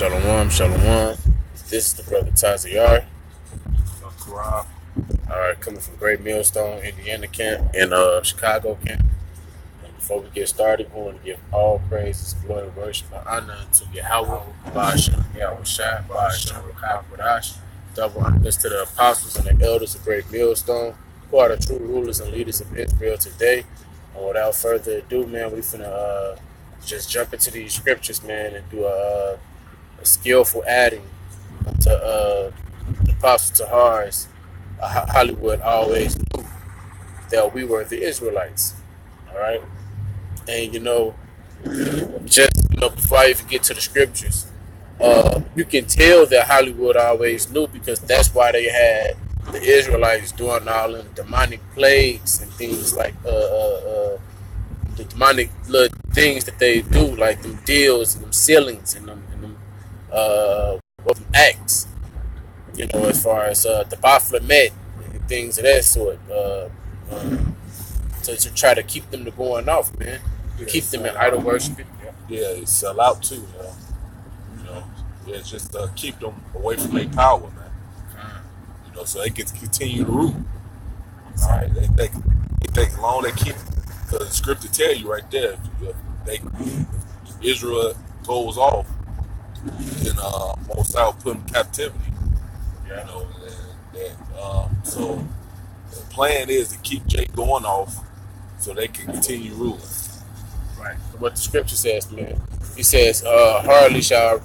Shalom, shalom. This is the brother Tazayar. Alright, coming from Great Millstone, Indiana camp and Chicago camp. And before we get started, we want to give all praises, glory, worship, and honor to Yahweh, Bashem, Yahweh Shai, Bashem, Rakah, Kodash. Double honors to the apostles and the elders of Great Millstone, who are the true rulers and leaders of Israel today. And without further ado, man, we finna just jump into these scriptures, man, and do a skillful adding to the Apostle Tahar's Hollywood always knew that we were the Israelites. All right. And before I even get to the scriptures, you can tell that Hollywood always knew, because that's why they had the Israelites doing all them demonic plagues and things like the demonic little things that they do, like them deals and them sealings and them acts, as far as the Baphomet and things of that sort, to try to keep them to going off, man. Keep them in idol worshiping. Yeah, they sell out too, it's just keep them away from their power, man. So they can continue to rule. All right, they take long. They keep, because the scripture tell you right there, if Israel goes off, then Most High will put them in captivity. So the plan is to keep Jay going off so they can continue ruling. Right. What the scripture says, man. He says, hardly shall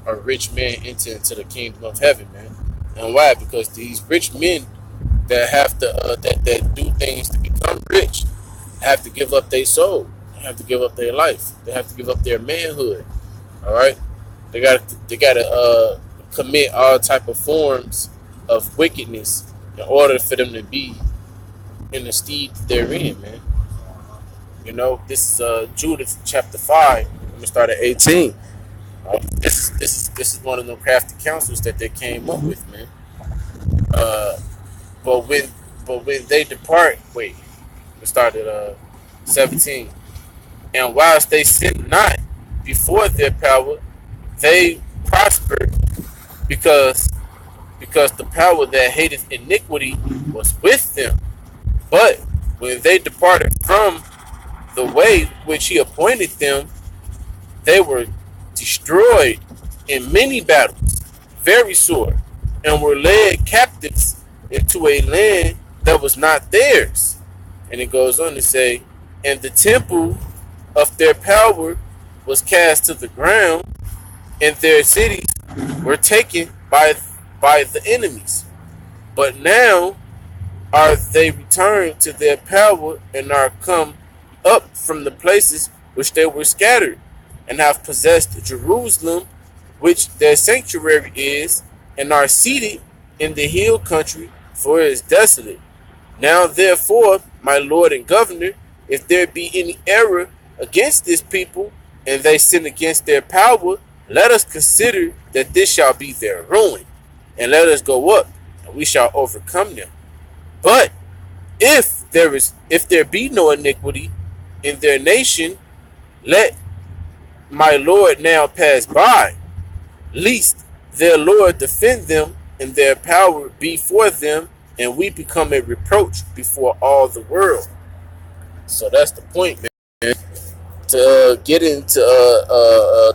a rich man enter into the kingdom of heaven, man. And why? Because these rich men that have to that do things to become rich have to give up their soul. They have to give up their life. They have to give up their manhood. All right. They got to commit all type of forms of wickedness in order for them to be in the steed that they're in, man. This is Judith chapter 5. I'm gonna start at 18. This is one of them crafty counsels that they came up with, man. But when they depart, we start at 17. And whilst they sin not before their power, they prosper, because the power that hateth iniquity was with them. But when they departed from the way which he appointed them, they were destroyed in many battles, very sore, and were led captives into a land that was not theirs. And it goes on to say, and the temple of their power was cast to the ground, and their cities were taken by the enemies. But now are they returned to their power, and are come up from the places which they were scattered, and have possessed Jerusalem, which their sanctuary is, and are seated in the hill country, for it is desolate. Now therefore, my Lord and Governor, if there be any error against this people, and they sin against their power, let us consider that this shall be their ruin, and let us go up, and we shall overcome them. But if there be no iniquity in their nation, let my Lord now pass by, lest their Lord defend them, and their power be for them, and we become a reproach before all the world. So that's the point, man. To get into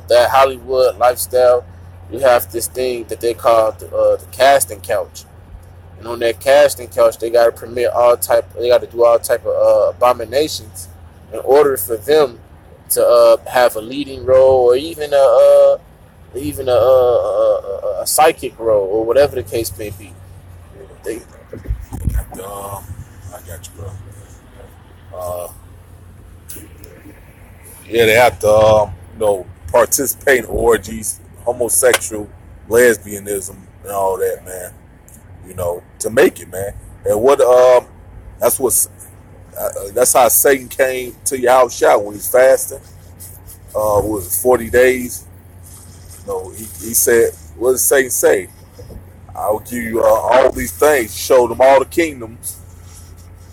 that Hollywood lifestyle, you have this thing that they call the casting couch. And on that casting couch, they got to permit they got to do all type of abominations in order for them to have a leading role, or even a psychic role, or whatever the case may be. I got you, bro. They have to, participate in orgies, homosexual, lesbianism, and all that, man. To make it, man. And that's how Satan came to your house shot when he's fasting. Was it 40 days? He said, what did Satan say? I'll give you all these things. Showed him all the kingdoms.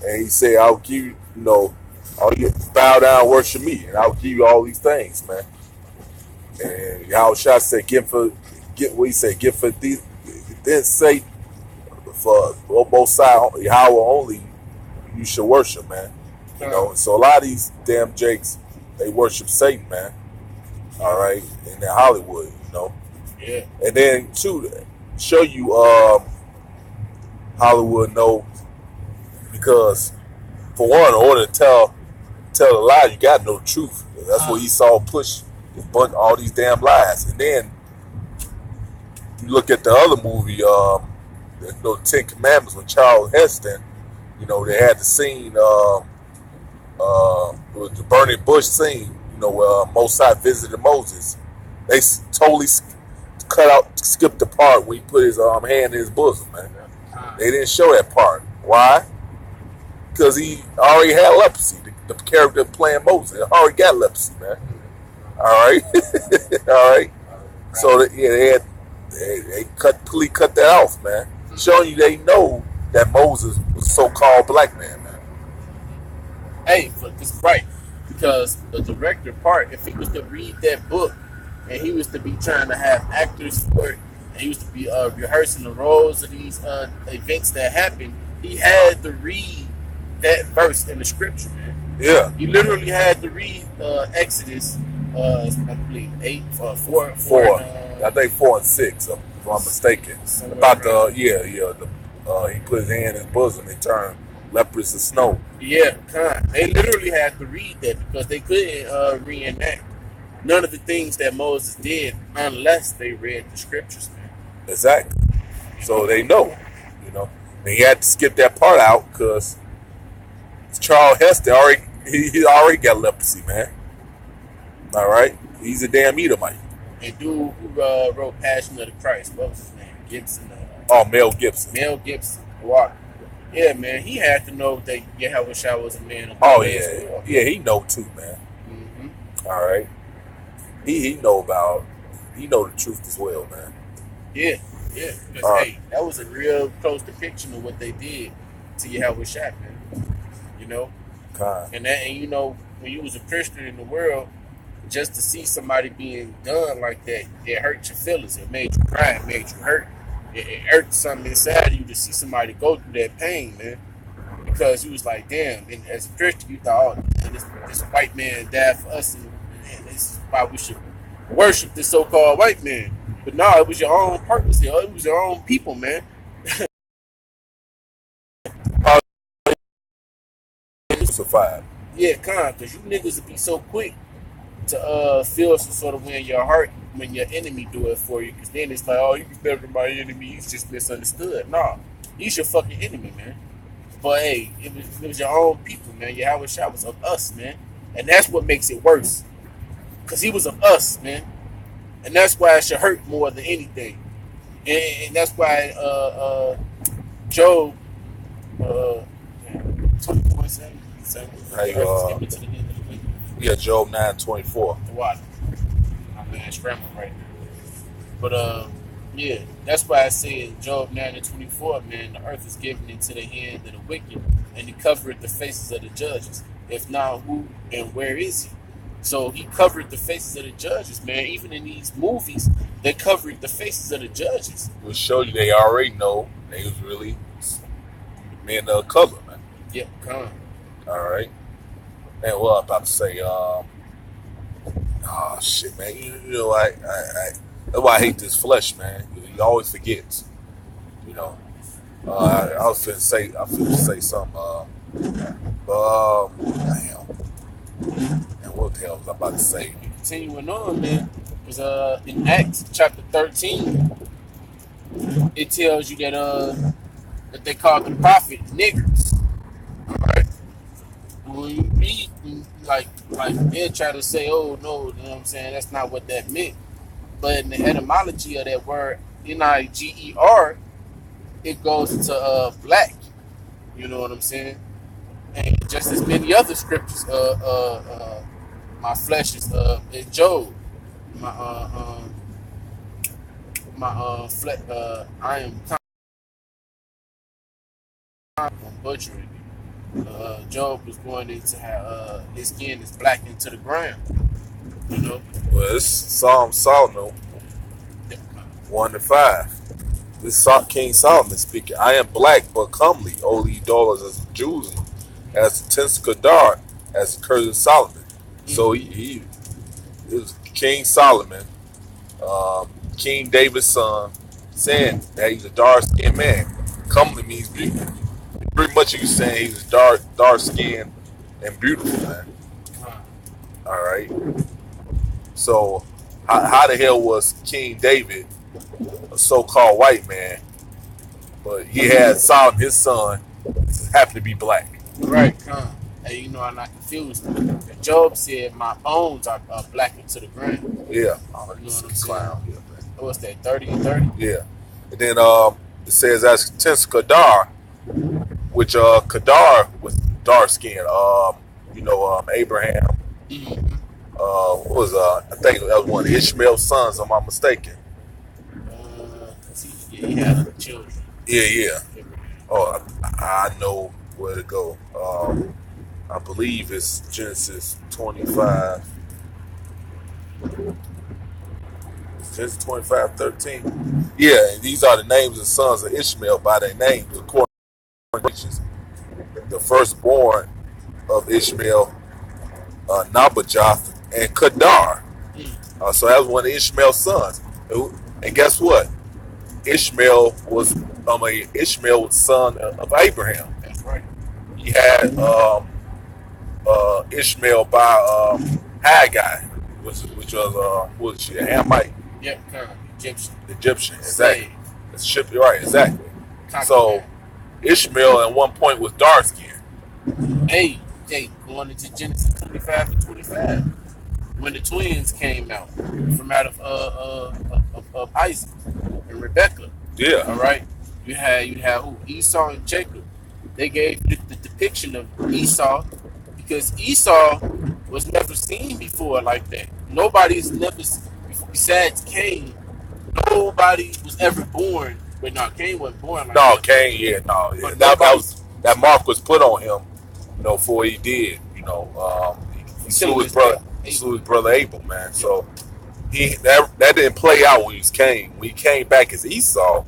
And he said, I'll give you, all you bow down, worship me, and I'll give you all these things, man. And Yahushua said, get what he said, give for these, then say for both sides, Yahweh only you should worship, man. You know, and so a lot of these damn jakes, they worship Satan, man. All right, in Hollywood, you know. Yeah. And then too, show you Hollywood know, because for one, in order to tell a lie, you got to know the truth. That's what Esau push, all these damn lies. And then you look at the other movie, Ten Commandments with Charles Heston. You know, they had the scene, it was the burning bush scene. You know, where Mosai visited Moses. They totally skipped the part where he put his hand in his bosom, man. They didn't show that part. Why? Because he already had leprosy. The character playing Moses already got leprosy, man. All right, all right. So they completely cut that off, man. Showing you they know that Moses was a so-called black man, man. Hey, but this is right, because the director part, if he was to read that book and he was to be trying to have actors for it, and he was to be rehearsing the roles of these events that happened, he had to read that verse in the scripture, man. Yeah. He literally had to read Exodus, I believe 4. I think 4 and 6, if I'm mistaken. About he put his hand in his bosom and turned leprous as snow. Yeah, they literally had to read that because they couldn't reenact none of the things that Moses did unless they read the scriptures, man. Exactly. So they know, you know. And he had to skip that part out because Charles Heston he already got leprosy, man. All right, he's a damn Edomite. And dude who wrote Passion of the Christ, what was his name? Gibson. Mel Gibson. Mel Gibson. Wow. Yeah, man, he had to know that Yahushua was a man of God. Oh yeah, yeah, he know too, man. Mm-hmm. All right, he know the truth as well, man. Yeah, yeah. Because hey, that was a real close depiction of what they did to Yahushua, man. You know, and you know, when you was a Christian in the world, just to see somebody being done like that, it hurt your feelings. It made you cry. It made you hurt. It hurt something inside of you to see somebody go through that pain, man. Because you was like, damn. And as a Christian, you thought, oh, this white man died for us, and this is why we should worship this so-called white man. But no, it was your own purpose. It was your own people, man. Crucified. Yeah, because you niggas would be so quick to feel some sort of way in your heart when your enemy do it for you, because then it's like, oh, you be better than my enemy, he's just misunderstood. No, he's your fucking enemy, man. But hey, it was your own people, man. Yahushua was of us, man, and that's what makes it worse, because he was of us, man, and that's why it should hurt more than anything, and that's why Job 24:7. Yeah, Job 9:24. What? My man scrambling right now. But yeah, that's why I say in Job 9:24, man, the earth is given into the hand of the wicked, and he covered the faces of the judges. If not, who and where is he? So he covered the faces of the judges, man. Even in these movies, they covered the faces of the judges. We'll show you they already know they was really men of color, man. Yep, come. All right. Man, what I'm about to say, oh shit, man. You know, that's why I hate this flesh, man. You always forget. You know. I was finna say something. Damn. And what the hell was I about to say? Continuing on, man, because in Acts chapter 13, it tells you that they called the prophet niggers. All right. When you read, like they'll try to say, oh no, you know what I'm saying, that's not what that meant. But in the etymology of that word, Niger, it goes into black. You know what I'm saying? And just as many other scriptures, my flesh is in Job. I am butchering it. Job was going into how his skin is blackened to the ground. You know. Well, it's Psalm Solomon 1-5. This is King Solomon speaking. I am black but comely, O ye daughters of Jerusalem, as the tents of Kedar, as the curse of Solomon. So he is King Solomon, King David's son, saying that he's a dark skinned man. Comely means beautiful. Pretty much you saying he's dark skinned and beautiful, man. All right. So how the hell was King David a so-called white man, but he had Solomon, his son, happened to be black? Right, Hey, you know, I'm not confused. And Job said, "My bones are blackened to the ground." Yeah. You know what I'm saying? What's that? 30 and 30. Yeah. And then it says as tents Kedar, which Kedar was dark skinned. Abraham. What was I think that was one of Ishmael's sons, if I'm not mistaken. He had children. Yeah. Oh, I know where to go. I believe it's Genesis 25. Genesis 25:13. Yeah, and these are the names of the sons of Ishmael by their names, according to the firstborn of Ishmael, Nabajoth and Kedar. So that was one of Ishmael's sons. And guess what? Ishmael was son of Abraham. That's right. He had Ishmael by Haggai, which was what was she, a Hamite? Yep, Egyptian, exactly. Right, exactly. So Ishmael at one point was dark skinned. Hey, going into Genesis 25 and 25, when the twins came out from out of Isaac and Rebecca. Yeah. All right. You had who? Esau and Jacob. They gave the depiction of Esau because Esau was never seen before like that. Nobody's never, besides Cain, nobody was ever born. But no, Cain wasn't born like that. Cain, yeah, no. Yeah. That mark was put on him, before he did. He slew his brother Abel, man. So that didn't play out when he was Cain. When he came back as Esau,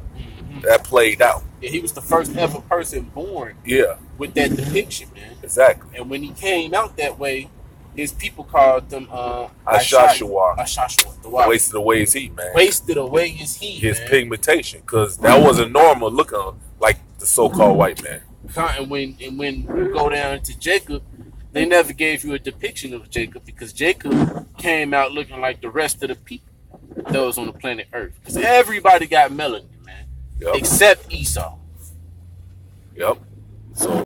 that played out. Yeah, he was the first ever person born. Yeah. With that depiction, man. Exactly. And when he came out that way, his people called them Ashashua. Wasted away his heat, man. Wasted away his heat. His pigmentation, because that wasn't normal looking like the so-called white man. And when you go down to Jacob, they never gave you a depiction of Jacob because Jacob came out looking like the rest of the people that was on the planet Earth. Because everybody got melanin, man, except Esau. Yep. So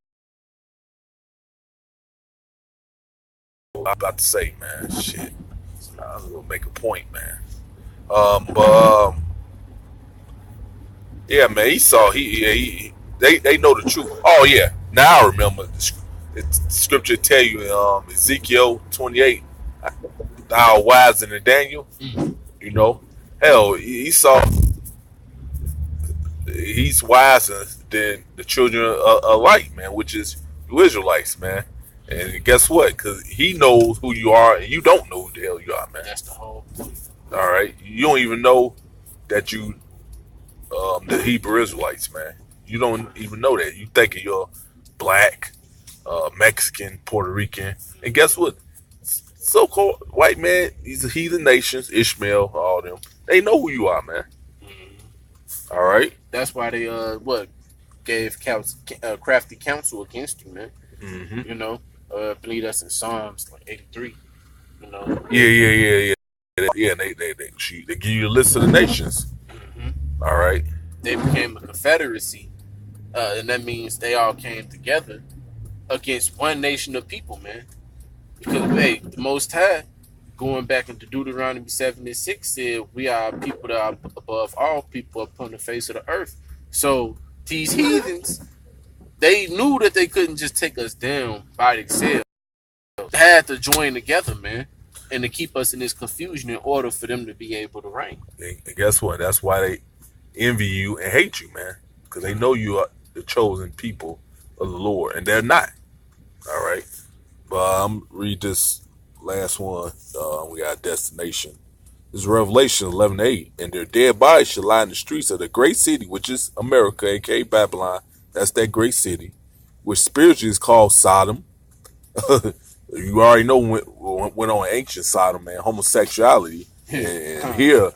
I'm about to say, man, shit. I was gonna make a point, man. Yeah, man, Esau, they know the truth. Oh yeah, now I remember the scripture tell you Ezekiel 28, thou wiser than Daniel. Hell, Esau, he's wiser than the children of light, man, which is you Israelites, man. And guess what? Because he knows who you are, and you don't know who the hell you are, man. That's the whole point. All right, you don't even know that you the Hebrew Israelites, man. You don't even know that. You think you're black, Mexican, Puerto Rican, and guess what? So-called white man, these are heathen nations, Ishmael, all them. They know who you are, man. All right. That's why they gave crafty counsel against you, man. I believe that's in Psalms like 83. Yeah. Yeah, they give you a list of the nations. All right. They became a confederacy, and that means they all came together against one nation of people, man. Because the Most High, going back into Deuteronomy 7:6, said we are people that are above all people upon the face of the earth. So these heathens, they knew that they couldn't just take us down by themselves. They had to join together, man, and to keep us in this confusion in order for them to be able to reign. And guess what? That's why they envy you and hate you, man, because they know you are the chosen people of the Lord, and they're not. All right. But read this last one. We got destination. This is Revelation 11:8. And their dead bodies shall lie in the streets of the great city, which is America, aka Babylon. That's that great city, which spiritually is called Sodom. You already know what went on ancient Sodom, man. Homosexuality. And here,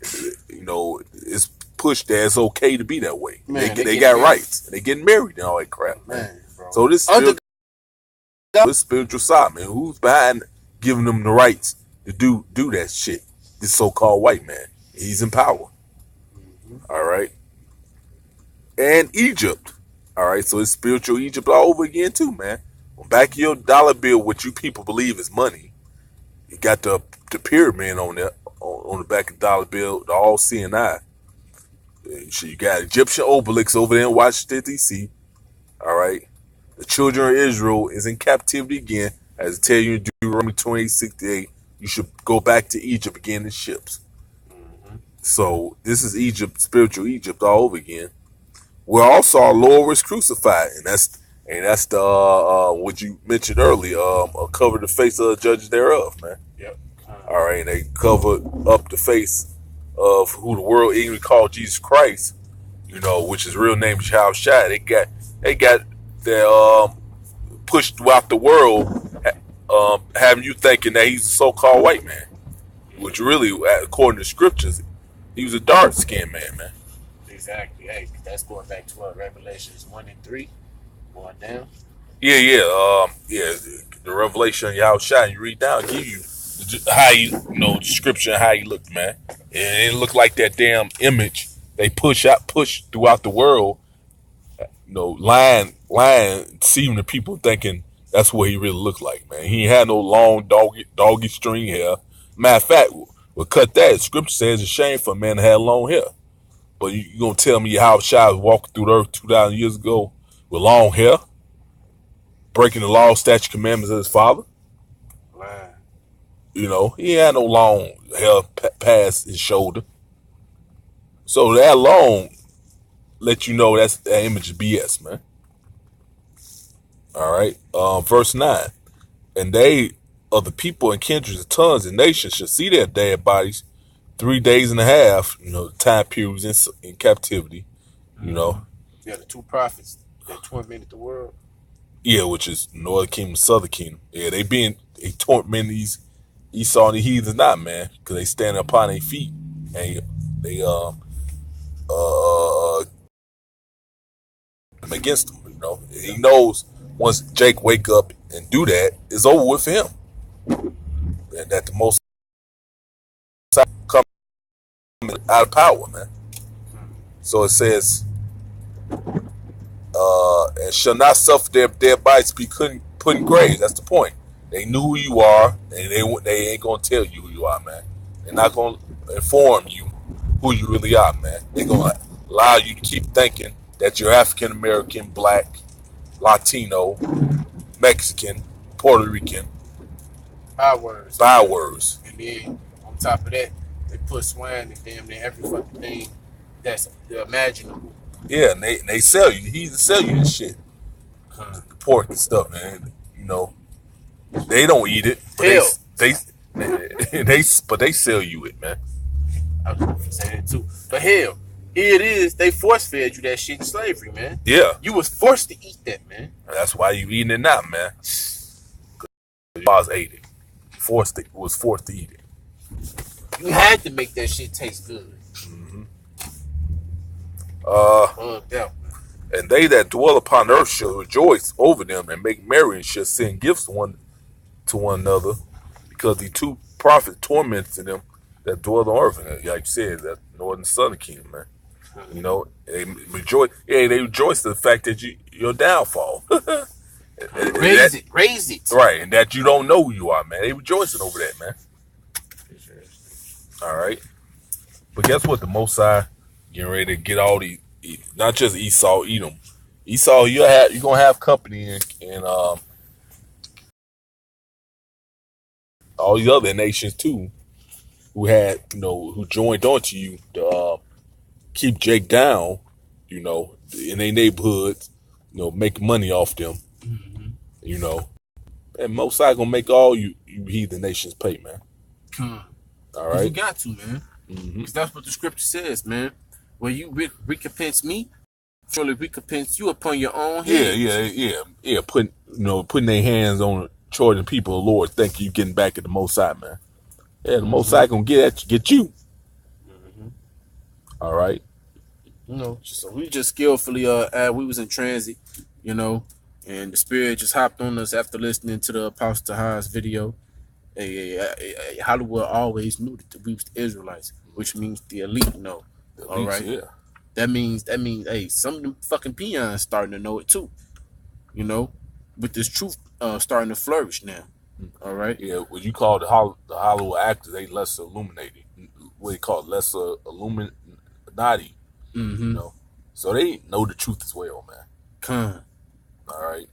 it's pushed that it's okay to be that way. Man, they got rights. And they getting married and all that crap, man. So this spiritual side, man. Who's behind giving them the rights to do that shit? This so-called white man. He's in power. All right. And Egypt. All right. So it's spiritual Egypt all over again too, man. On back of your dollar bill, what you people believe is money, you got the pyramid on there, on the back of the dollar bill, the all-seeing eye. So you got Egyptian obelisks over there in Washington, D.C. All right. The children of Israel is in captivity again. As I tell you in Deuteronomy 28:68, you should go back to Egypt again in ships. So this is Egypt, spiritual Egypt all over again. Where also our Lord was crucified, and that's the what you mentioned earlier. Cover the face of the judges thereof, man. Yep. All right, and they covered up the face of who the world even called Jesus Christ, which his real name is Yahushua. They got their pushed throughout the world, having you thinking that he's a so-called white man, which really, according to scriptures, he was a dark-skinned man. Exactly. Hey, that's going back to Revelations 1 and 3, going down. Yeah. The Revelation of Yahushua, you read down, give you how description of how he looked, man. And it looked like that damn image they push throughout the world. Lying, deceiving the people, thinking that's what he really looked like, man. He had no long doggy string hair. Matter of fact, we'll cut that. Scripture says it's a shame for a man to have long hair. But you gonna tell me how Shai was walking through the earth 2,000 years ago with long hair, breaking the law, statute, commandments of his father? Wow. He had no long hair past his shoulder. So that long let you know that image is BS, man. All right. Verse 9. And they of the people and kindreds and tongues and nations shall see their dead bodies 3 days and a half, the time period was in captivity, Yeah, the two prophets that tormented the world. Yeah, which is Northern Kingdom, Southern Kingdom. Yeah, they tormenting these Esau and the heathens not, man, because they stand upon their feet and they against them, He knows once Jake wake up and do that, it's over with for him. And that the most come out of power, man. So it says, and shall not suffer their dead bodies to be put in graves. That's the point. They knew who you are, and they ain't gonna tell you who you are, man. They're not gonna inform you who you really are, man. They're gonna allow you to keep thinking that you're African American, Black, Latino, Mexican, Puerto Rican. Bywords. And then on top of that, they put swine in damn near every fucking thing that's imaginable. Yeah, and they sell you. He sell you this shit, the pork and stuff, man. They don't eat it, but they sell you it, man. I was gonna say that too. But hell, here it is. They force fed you that shit in slavery, man. Yeah, you was forced to eat that, man. That's why you eating it now, man. Your boss ate it. Was forced to eat it. You had to make that shit taste good. And they that dwell upon earth shall rejoice over them and make merry and shall send gifts to one another, because the two prophets tormented them that dwell on earth. And like you said, that northern southern kingdom, man. They rejoice. Yeah, they rejoice in the fact that your downfall. Raise it. Right, and that you don't know who you are, man. They rejoicing over that, man. All right. But guess what? The Most High getting ready to get all these, not just Esau, Edom. Esau, you're gonna have company and all these other nations too, who joined onto you to keep Jake down, in their neighborhoods, make money off them, And Most High gonna make all you heathen nations pay, man. All You right. got to, man. Because that's what the scripture says, man. When you recompense me, surely recompense you upon your own head. Yeah. Putting their hands on the children people, Lord, thank you, getting back at the Most High, man. Yeah, the Most High gonna get you. All right. So we just skillfully we was in transit, and the spirit just hopped on us after listening to the Apostle Tahir's video. Hollywood always knew that we was the Israelites, which means the elite know. All right. Yeah. That means hey, some of them fucking peons starting to know it too. With this truth starting to flourish now. All right. Yeah, what you call the Hollywood actors, they lesser illuminated. What they call lesser illuminati. So they know the truth as well, man. All right.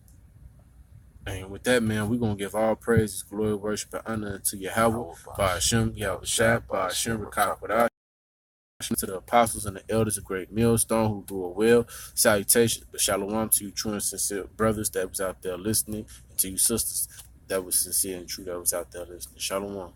And with that, man, we're going to give all praises, glory, worship, and honor to Yahweh, by Hashem, Yahweh, by Hashem, Rakah, to the apostles and the elders of Great Millstone who grew well. Salutations, but shalom to you true and sincere brothers that was out there listening, and to you sisters that was sincere and true that was out there listening. Shalom.